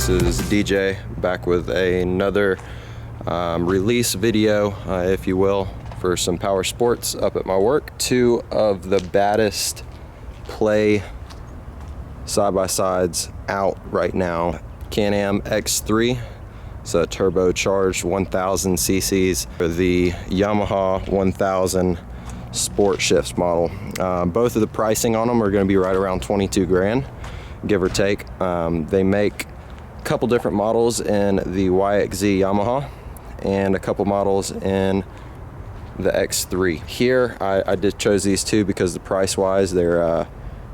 This is DJ back with another release video, if you will, for some power sports up at my work. Two of the baddest play side-by-sides out right now. CanAm X3, it's a turbocharged 1000 cc's for the Yamaha 1000 Sport Shifts model. Both of the pricing on them are going to be right around 22 grand, give or take. They make a couple different models in the YXZ Yamaha and a couple models in the X3. Here I just chose these two because the price wise they're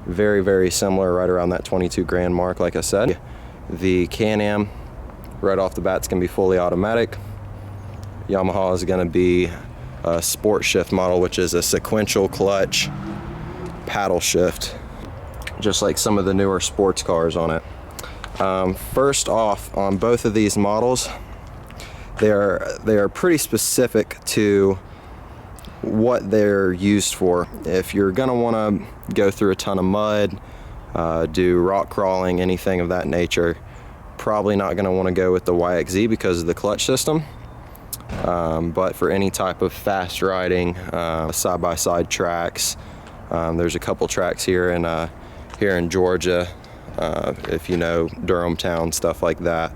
very similar, right around that 22 grand mark. Like I said, the CanAm right off the bat is going to be fully automatic. Yamaha is going to be a Sport Shift model, which is a sequential clutch paddle shift, just like some of the newer sports cars on it. First off, on both of these models, they are pretty specific to what they're used for. If you're gonna want to go through a ton of mud, do rock crawling, anything of that nature, probably not gonna want to go with the YXZ because of the clutch system. But for any type of fast riding, side-by-side tracks, there's a couple tracks here in Georgia, if you know Durham town, stuff like that.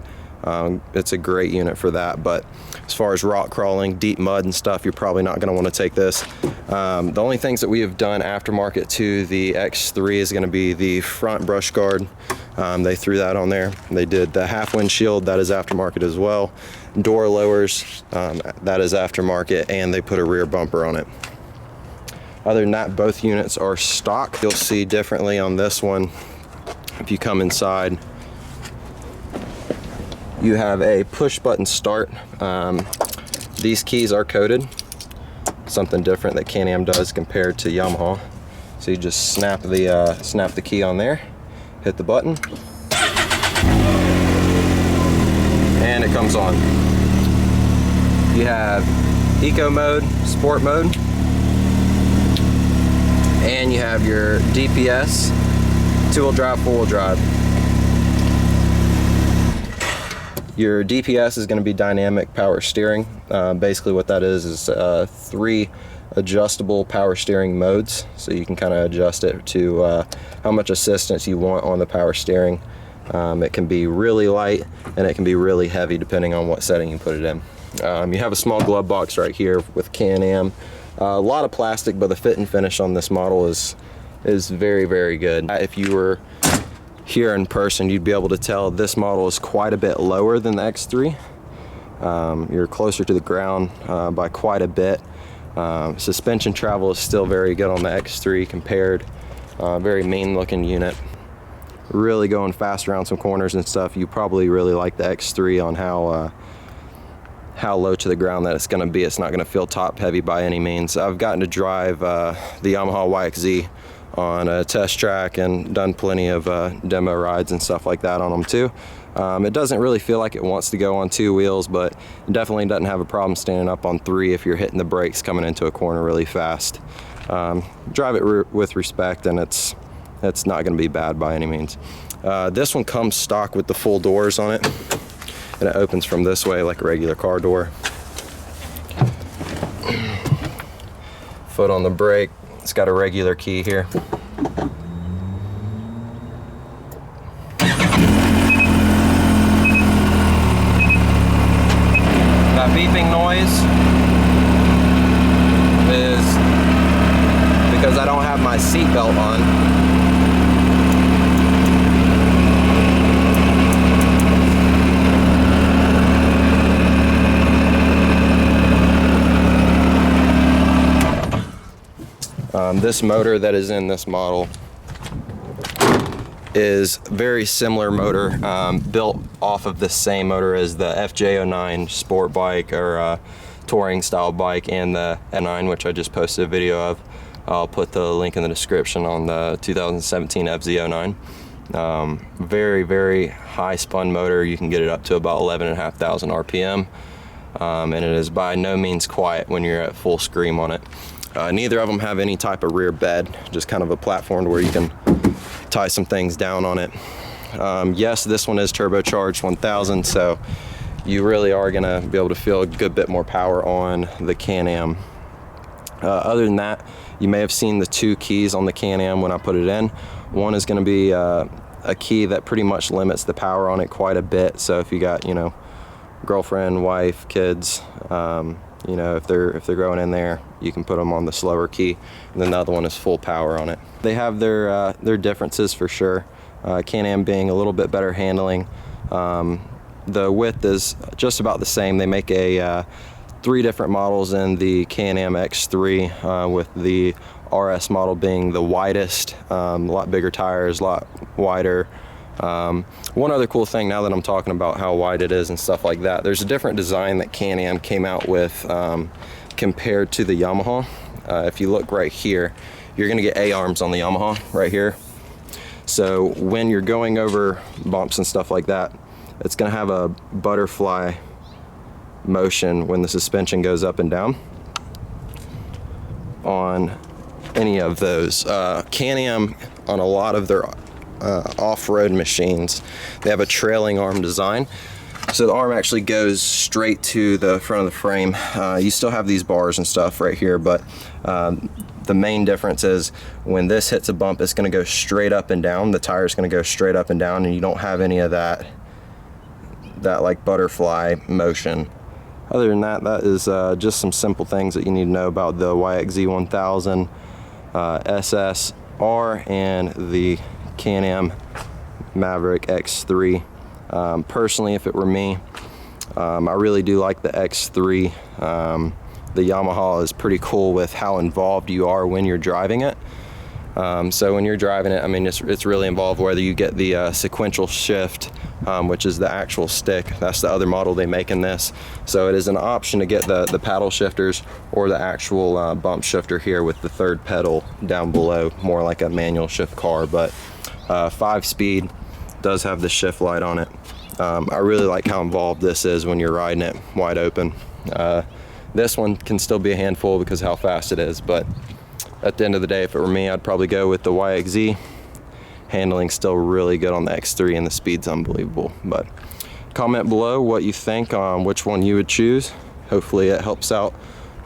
It's a great unit for that. But as far as rock crawling, deep mud and stuff, you're probably not going to want to take this. The only things that we have done aftermarket to the X3 is going to be the front brush guard. They threw that on there. They did the half windshield, that is aftermarket as well. Door lowers, that is aftermarket, and they put a rear bumper on it. Other than that, both units are stock. You'll see differently on this one. If you come inside, you have a push button start. These keys are coded, something different that CanAm does compared to Yamaha. So you just snap the key on there, hit the button, and it comes on. You have eco mode, sport mode, and you have your DPS, two-wheel drive, four-wheel drive. Your DPS is going to be dynamic power steering. Basically what that is 3 adjustable power steering modes, so you can kind of adjust it to how much assistance you want on the power steering. It can be really light and it can be really heavy depending on what setting you put it in. You have a small glove box right here with CanAm. A lot of plastic, but the fit and finish on this model is very good. If you were here in person, you'd be able to tell this model is quite a bit lower than the X3. You're closer to the ground by quite a bit. Suspension travel is still very good on the X3 compared. Very mean looking unit. Really going fast around some corners and stuff. You probably really like the X3 on how low to the ground that it's going to be. It's not going to feel top heavy by any means. I've gotten to drive the Yamaha YXZ on a test track and done plenty of demo rides and stuff like that on them too. It doesn't really feel like it wants to go on 2 wheels, but it definitely doesn't have a problem standing up on 3 if you're hitting the brakes coming into a corner really fast. Drive it with respect, and it's not going to be bad by any means. This one comes stock with the full doors on it, and it opens from this way like a regular car door. Foot on the brake. It's got a regular key here. That beeping noise is because I don't have my seatbelt on. This motor that is in this model is very similar motor, built off of the same motor as the FJ09 sport bike or touring style bike and the N9, which I just posted a video of. I'll put the link in the description on the 2017 FZ09. Very high spun motor. You can get it up to about 11,500 RPM, and it is by no means quiet when you're at full scream on it. Neither of them have any type of rear bed, just kind of a platform where you can tie some things down on it. Yes, this one is turbocharged 1000, so you really are gonna be able to feel a good bit more power on the CanAm. Other than that, you may have seen the 2 keys on the CanAm when I put it in. One is gonna be a key that pretty much limits the power on it quite a bit. So if you got, you know, girlfriend, wife, kids, you know, if they're going in there, you can put them on the slower key. And then the other one is full power on it. They have their differences for sure. CanAm being a little bit better handling. The width is just about the same. They make a 3 different models in the CanAm X3, with the RS model being the widest, a lot bigger tires, a lot wider. One other cool thing, now that I'm talking about how wide it is and stuff like that, there's a different design that CanAm came out with compared to the Yamaha. If you look right here, you're gonna get A-arms on the Yamaha right here. So when you're going over bumps and stuff like that, it's gonna have a butterfly motion when the suspension goes up and down on any of those. CanAm, on a lot of their off-road machines, they have a trailing arm design, so the arm actually goes straight to the front of the frame. You still have these bars and stuff right here, but the main difference is when this hits a bump, it's going to go straight up and down. The tire is going to go straight up and down, and you don't have any of that like butterfly motion. Other than that, that is just some simple things that you need to know about the YXZ 1000 SSR and the CanAm Maverick X3. Personally, if it were me, I really do like the X3. The Yamaha is pretty cool with how involved you are when you're driving it. So when you're driving it, I mean, it's really involved, whether you get the sequential shift, which is the actual stick. That's the other model they make in this. So it is an option to get the paddle shifters or the actual bump shifter here with the 3rd pedal down below, more like a manual shift car. But 5-speed, does have the shift light on it. I really like how involved this is when you're riding it wide open. This one can still be a handful because of how fast it is, but at the end of the day, if it were me, I'd probably go with the YXZ. Handling's still really good on the X3 and the speed's unbelievable. But comment below what you think on which one you would choose. Hopefully it helps out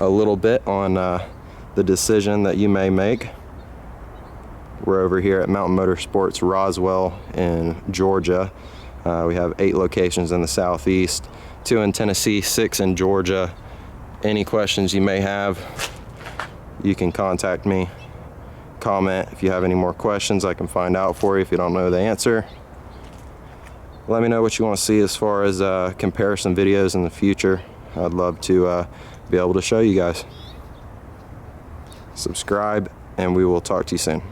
a little bit on the decision that you may make. We're over here at Mountain Motorsports Roswell in Georgia. We have 8 locations in the southeast, 2 in Tennessee, 6 in Georgia. Any questions you may have, you can contact me. Comment if you have any more questions. I can find out for you if you don't know the answer. Let me know what you want to see as far as comparison videos in the future. I'd love to be able to show you guys. Subscribe, and we will talk to you soon.